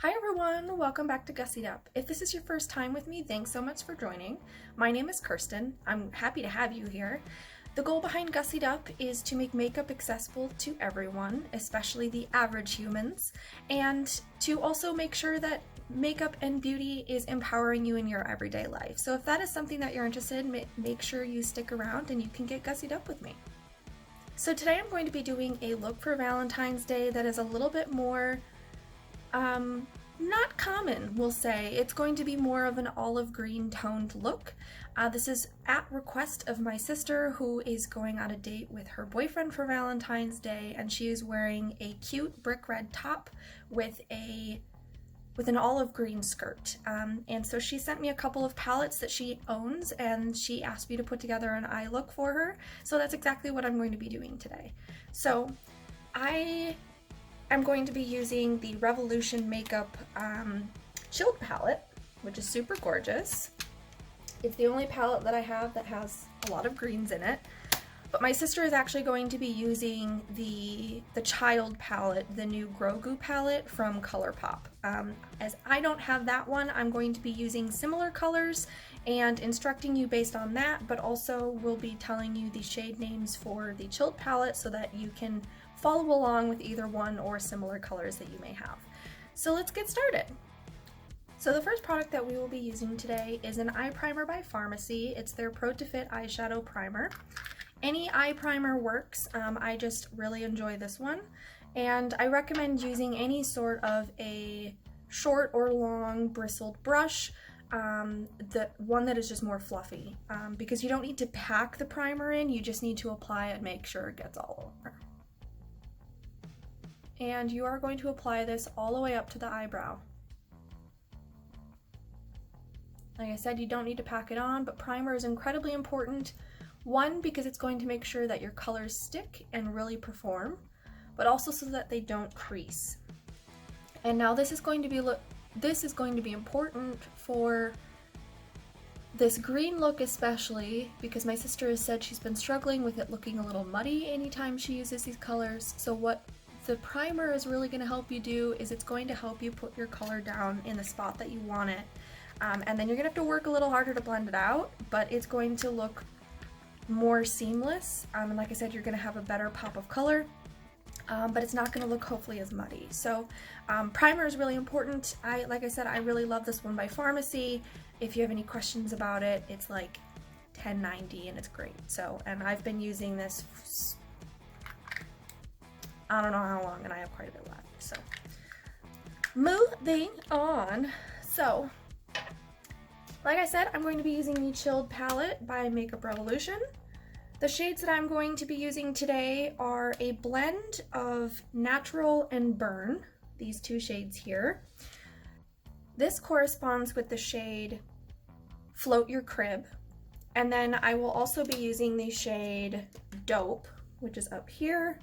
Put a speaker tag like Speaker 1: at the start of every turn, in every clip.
Speaker 1: Hi everyone, welcome back to Gussied.Up. If this is your first time with me, thanks so much for joining. My name is Kirsten. I'm happy to have you here. The goal behind Gussied.Up is to make makeup accessible to everyone, especially the average humans, and to also make sure that makeup and beauty is empowering you in your everyday life. So if that is something that you're interested in, make sure you stick around and you can get Gussied.Up with me. So today I'm going to be doing a look for Valentine's Day that is a little bit more not common, we'll say. It's going to be more of an olive green toned look. This is at request of my sister, who is going on a date with her boyfriend for Valentine's Day, and she is wearing a cute brick red top with an olive green skirt. And so she sent me a couple of palettes that she owns, and she asked me to put together an eye look for her. So that's exactly what I'm going to be doing today. So I'm going to be using the Revolution Makeup Chilled palette, which is super gorgeous. It's the only palette that I have that has a lot of greens in it. But my sister is actually going to be using the Child palette, the new Grogu palette from ColourPop. As I don't have that one, I'm going to be using similar colors and instructing you based on that, but also will be telling you the shade names for the Chilled palette so that you can follow along with either one or similar colors that you may have. So let's get started. So the first product that we will be using today is an eye primer by FARMASi. It's their Pro to Fit eyeshadow primer. Any eye primer works. I just really enjoy this one, and I recommend using any sort of a short or long bristled brush, the one that is just more fluffy, because you don't need to pack the primer in, you just need to apply it and make sure it gets all over. And you are going to apply this all the way up to the eyebrow. Like I said, you don't need to pack it on, but primer is incredibly important. One, because it's going to make sure that your colors stick and really perform, but also so that they don't crease. And now this is going to be important for this green look especially, because my sister has said she's been struggling with it looking a little muddy anytime she uses these colors. So what the primer is really going to help you do is it's going to help you put your color down in the spot that you want it. And then you're going to have to work a little harder to blend it out, but it's going to look more seamless. And like I said, you're going to have a better pop of color, but it's not going to look hopefully as muddy. So primer is really important. Like I said, I really love this one by FARMASi. If you have any questions about it, it's like $10.90 and it's great. So, and I've been using this, I don't know how long, and I have quite a bit left. So moving on. So like I said, I'm going to be using the Chilled palette by Makeup Revolution. The shades that I'm going to be using today are a blend of Natural and Burn, these two shades here. This corresponds with the shade Float Your Crib. And then I will also be using the shade Dope, which is up here,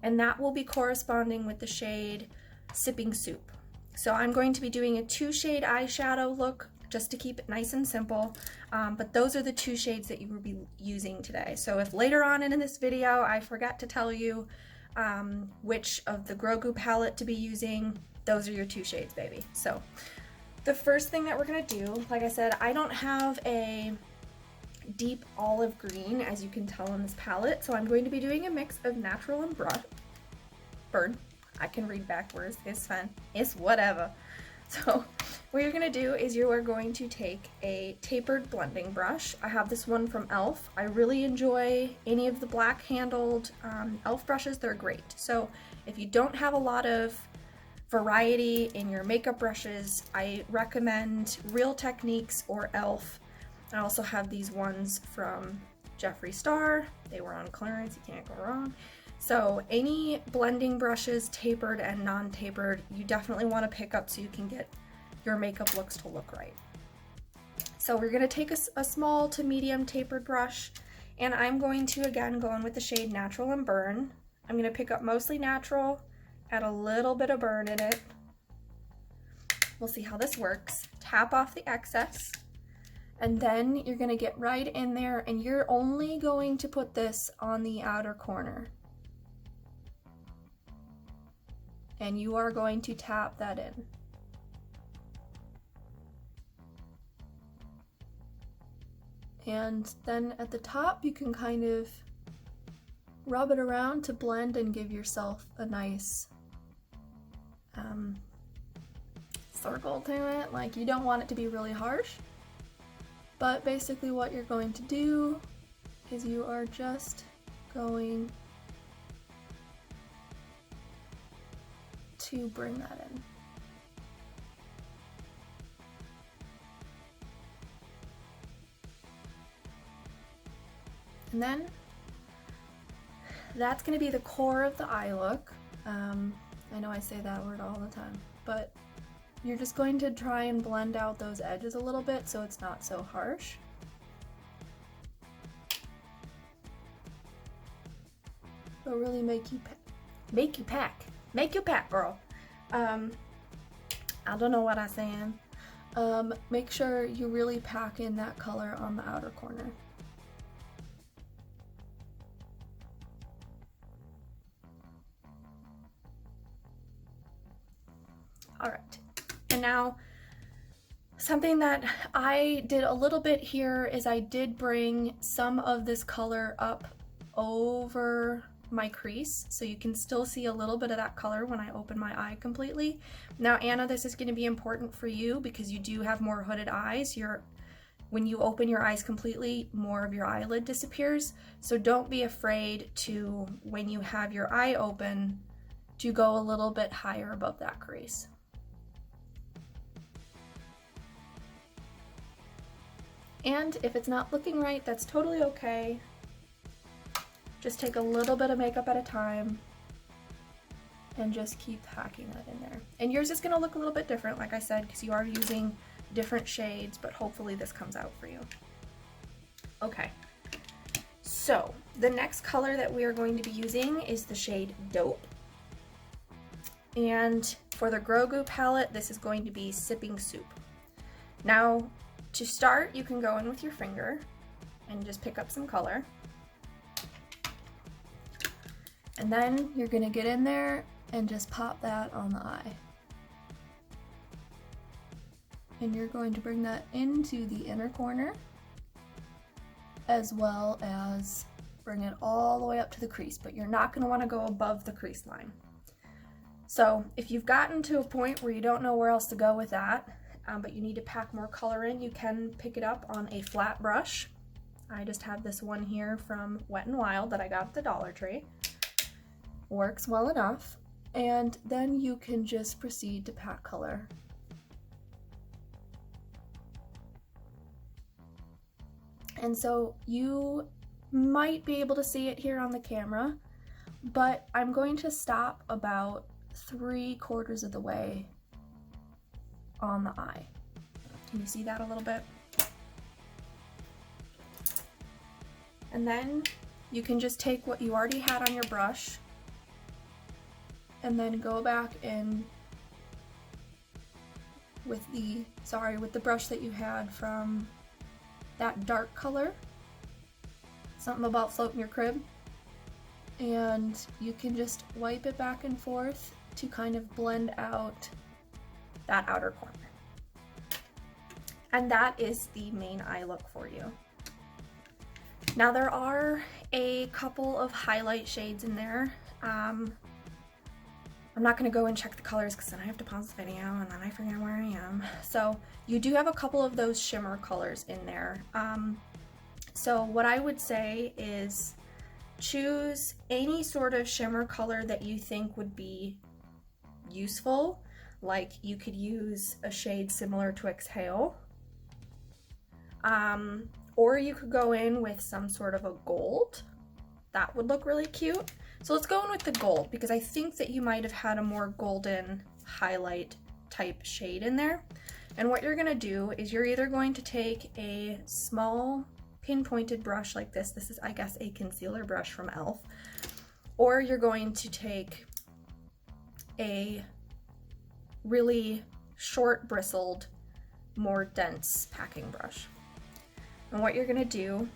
Speaker 1: and that will be corresponding with the shade Sipping Soup. So I'm going to be doing a 2-shade eyeshadow look just to keep it nice and simple, but those are the 2 shades that you will be using today. So if later on in this video I forgot to tell you which of the Grogu palette to be using, those are your 2 shades, baby. So the first thing that we're gonna do, like I said, I don't have a deep olive green, as you can tell in this palette, so I'm going to be doing a mix of Natural and Burn. I can read backwards, it's fun, it's whatever. So what you're going to do is you are going to take a tapered blending brush. I have this one from e.l.f. I really enjoy any of the black handled e.l.f. brushes, they're great. So if you don't have a lot of variety in your makeup brushes, I recommend Real Techniques or e.l.f. I also have these ones from Jeffree Star. They were on clearance, you can't go wrong. So any blending brushes, tapered and non-tapered, you definitely want to pick up so you can get your makeup looks to look right. So we're going to take a small to medium tapered brush, and I'm going to again go in with the shade Natural and Burn. I'm going to pick up mostly Natural, add a little bit of Burn in it. We'll see how this works. Tap off the excess, and then you're going to get right in there, and you're only going to put this on the outer corner. And you are going to tap that in. And then at the top you can kind of rub it around to blend and give yourself a nice circle to it. Like, you don't want it to be really harsh, but basically what you're going to do is you are just going to bring that in. And then that's going to be the core of the eye look. I know I say that word all the time, but you're just going to try and blend out those edges a little bit so it's not so harsh. It'll really make you pack, girl. I don't know what I'm saying. Make sure you really pack in that color on the outer corner. All right, and now something that I did a little bit here is I did bring some of this color up over my crease, so you can still see a little bit of that color when I open my eye completely. Now, Anna, this is going to be important for you because you do have more hooded eyes. When you open your eyes completely, more of your eyelid disappears, so don't be afraid to, when you have your eye open, to go a little bit higher above that crease. And if it's not looking right, that's totally okay. Just take a little bit of makeup at a time and just keep packing that in there. And yours is gonna look a little bit different, like I said, because you are using different shades, but hopefully this comes out for you. Okay, so the next color that we are going to be using is the shade Dope. And for the Grogu palette, this is going to be Sipping Soup. Now, to start, you can go in with your finger and just pick up some color. And then you're gonna get in there and just pop that on the eye. And you're going to bring that into the inner corner, as well as bring it all the way up to the crease, but you're not gonna wanna go above the crease line. So if you've gotten to a point where you don't know where else to go with that, but you need to pack more color in, you can pick it up on a flat brush. I just have this one here from Wet n Wild that I got at the Dollar Tree. Works well enough. And then you can just proceed to pack color. And so you might be able to see it here on the camera, but I'm going to stop about 3/4 of the way on the eye. Can you see that a little bit? And then you can just take what you already had on your brush and then go back in with the brush that you had from that dark color, something about floating your crib, and you can just wipe it back and forth to kind of blend out that outer corner. And that is the main eye look for you. Now there are a couple of highlight shades in there. I'm not gonna go and check the colors because then I have to pause the video and then I forget where I am. So you do have a couple of those shimmer colors in there. So what I would say is choose any sort of shimmer color that you think would be useful. Like you could use a shade similar to Exhale. Or you could go in with some sort of a gold. That would look really cute. So let's go in with the gold because I think that you might have had a more golden highlight type shade in there. And what you're gonna do is you're either going to take a small pinpointed brush like this. This is, I guess, a concealer brush from e.l.f. Or you're going to take a really short bristled, more dense packing brush. And what you're gonna do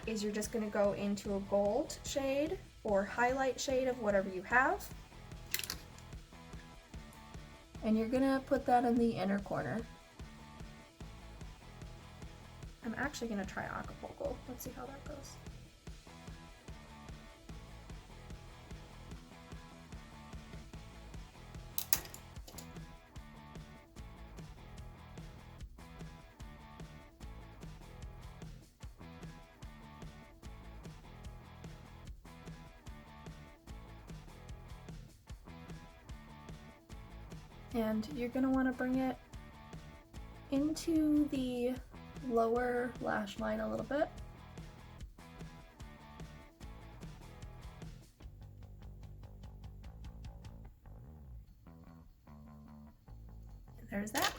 Speaker 1: is you're just gonna go into a gold shade or highlight shade of whatever you have. And you're gonna put that in the inner corner. I'm actually going to try Acapulco. Let's see how that goes. And you're going to want to bring it into the lower lash line a little bit. And there's that.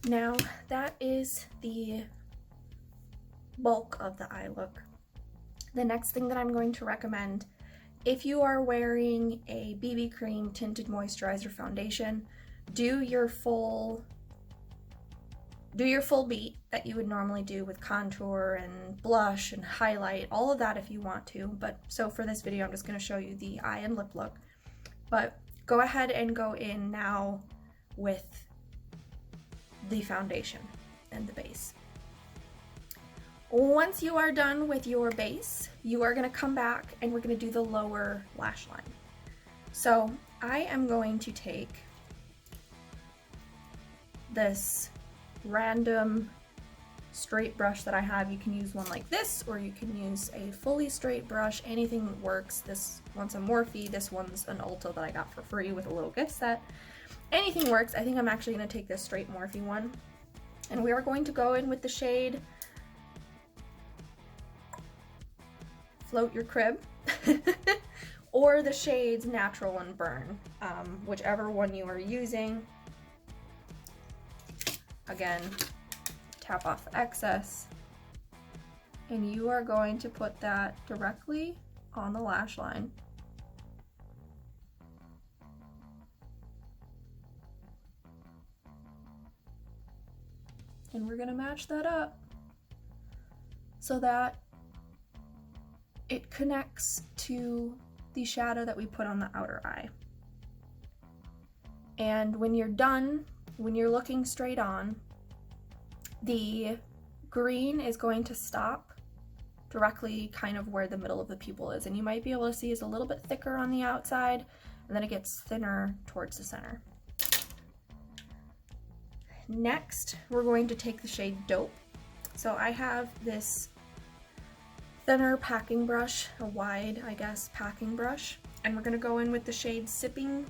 Speaker 1: Now that is the bulk of the eye look. The next thing that I'm going to recommend, if you are wearing a BB cream tinted moisturizer foundation, do your full beat that you would normally do with contour and blush and highlight, all of that if you want to. But so for this video, I'm just going to show you the eye and lip look. But go ahead and go in now with the foundation and the base. Once you are done with your base, you are going to come back and we're going to do the lower lash line. So I am going to take this random straight brush that I have. You can use one like this, or you can use a fully straight brush. Anything works. This one's a Morphe, this one's an Ulta that I got for free with a little gift set. Anything works. I think I'm actually going to take this straight Morphe one. And we are going to go in with the shade Float Your Crib or the shades Natural and Burn, whichever one you are using. Again, tap off the excess, and you are going to put that directly on the lash line. And we're going to match that up so that it connects to the shadow that we put on the outer eye. And when you're done, when you're looking straight on, the green is going to stop directly kind of where the middle of the pupil is. And you might be able to see it's a little bit thicker on the outside, and then it gets thinner towards the center. Next, we're going to take the shade Dope. So I have this thinner packing brush, a wide, I guess, packing brush, and we're going to go in with the shade Sipping.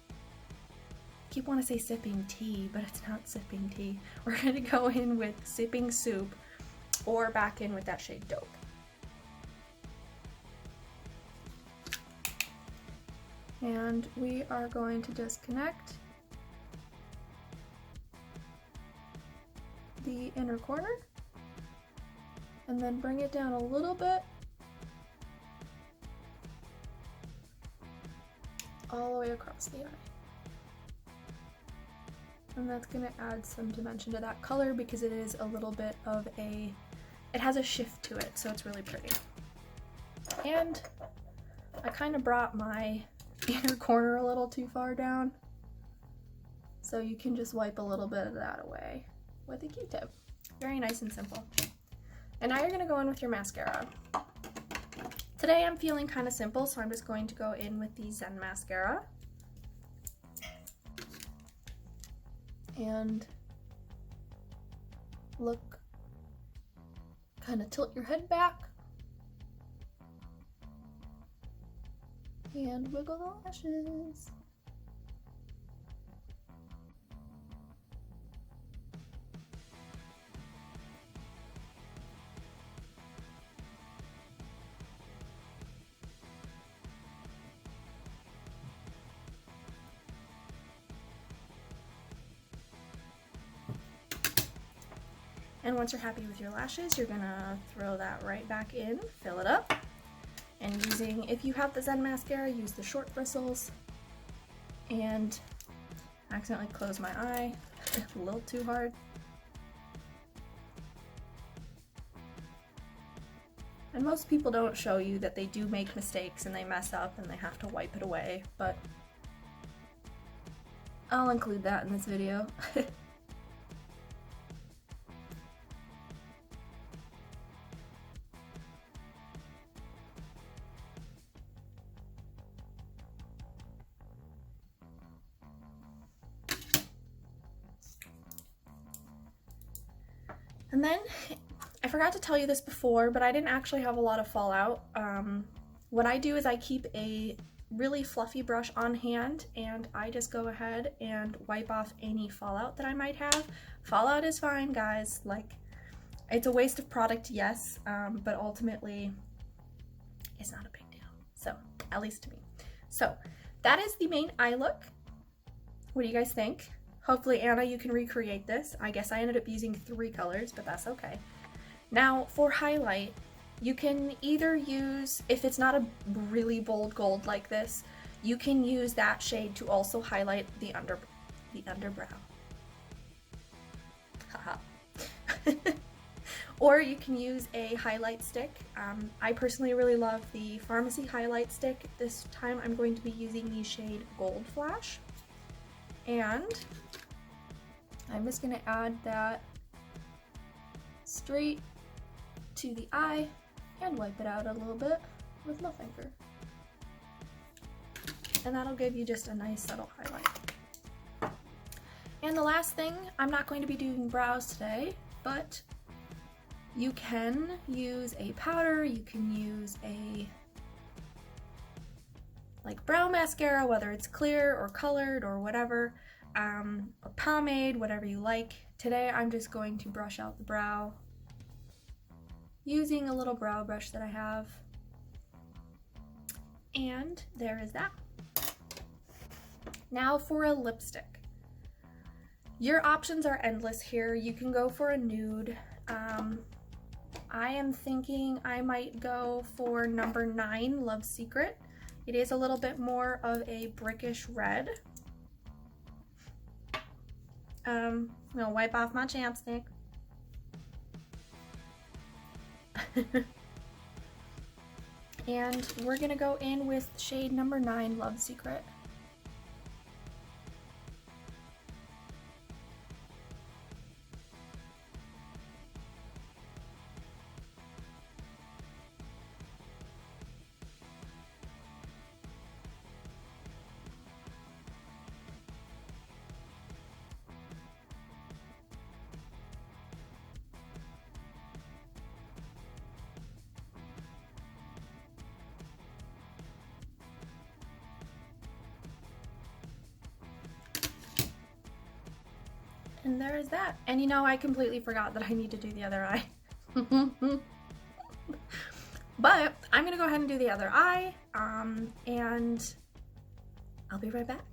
Speaker 1: I keep wanting to say Sipping Tea, but it's not Sipping Tea. We're going to go in with Sipping Soup, or back in with that shade Dope. And we are going to disconnect the inner corner and then bring it down a little bit all the way across the eye. And that's going to add some dimension to that color because it is a little bit of a, it has a shift to it, so it's really pretty. And I kind of brought my inner corner a little too far down, so you can just wipe a little bit of that away with a Q-tip. Very nice and simple. And now you're going to go in with your mascara. Today I'm feeling kind of simple, so I'm just going to go in with the Zen Mascara. And look, kind of tilt your head back. And wiggle the lashes. And once you're happy with your lashes, you're gonna throw that right back in, fill it up. And using, if you have the Zen Mascara, use the short bristles. And I accidentally closed my eye a little too hard. And most people don't show you that they do make mistakes and they mess up and they have to wipe it away, but I'll include that in this video. And then, I forgot to tell you this before, but I didn't actually have a lot of fallout. What I do is I keep a really fluffy brush on hand and I just go ahead and wipe off any fallout that I might have. Fallout is fine, guys. Like, it's a waste of product, yes, but ultimately it's not a big deal. So, at least to me. So, that is the main eye look. What do you guys think? Hopefully, Anna, you can recreate this. I guess I ended up using 3 colors, but that's okay. Now, for highlight, you can either use, if it's not a really bold gold like this, you can use that shade to also highlight the underbrow. Haha. Or you can use a highlight stick. I personally really love the FARMASi highlight stick. This time I'm going to be using the shade Gold Flash. And I'm just gonna add that straight to the eye and wipe it out a little bit with my finger. And that'll give you just a nice subtle highlight. And the last thing, I'm not going to be doing brows today, but you can use a powder, you can use a brow mascara, whether it's clear or colored or whatever, or pomade, whatever you like. Today I'm just going to brush out the brow using a little brow brush that I have. And there is that. Now for a lipstick. Your options are endless here. You can go for a nude. I am thinking I might go for number 9, Love Secret. It is a little bit more of a brickish red. I'm gonna wipe off my chapstick. And we're gonna go in with shade number 9, Love Secret. And there is that. And you know, I completely forgot that I need to do the other eye. But I'm gonna go ahead and do the other eye, and I'll be right back.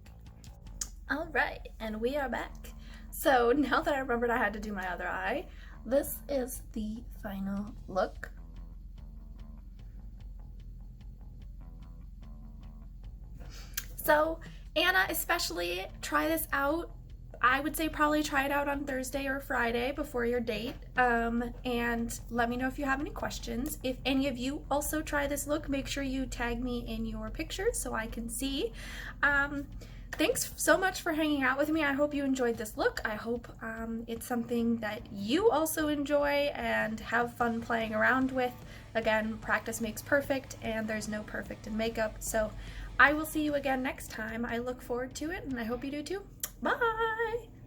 Speaker 1: All right, and we are back. So now that I remembered I had to do my other eye, this is the final look. So Anna, especially, try this out. I would say probably try it out on Thursday or Friday before your date, and let me know if you have any questions. If any of you also try this look, make sure you tag me in your pictures so I can see. Thanks so much for hanging out with me. I hope you enjoyed this look. I hope it's something that you also enjoy and have fun playing around with. Again, practice makes perfect, and there's no perfect in makeup. So I will see you again next time. I look forward to it, and I hope you do too. Bye!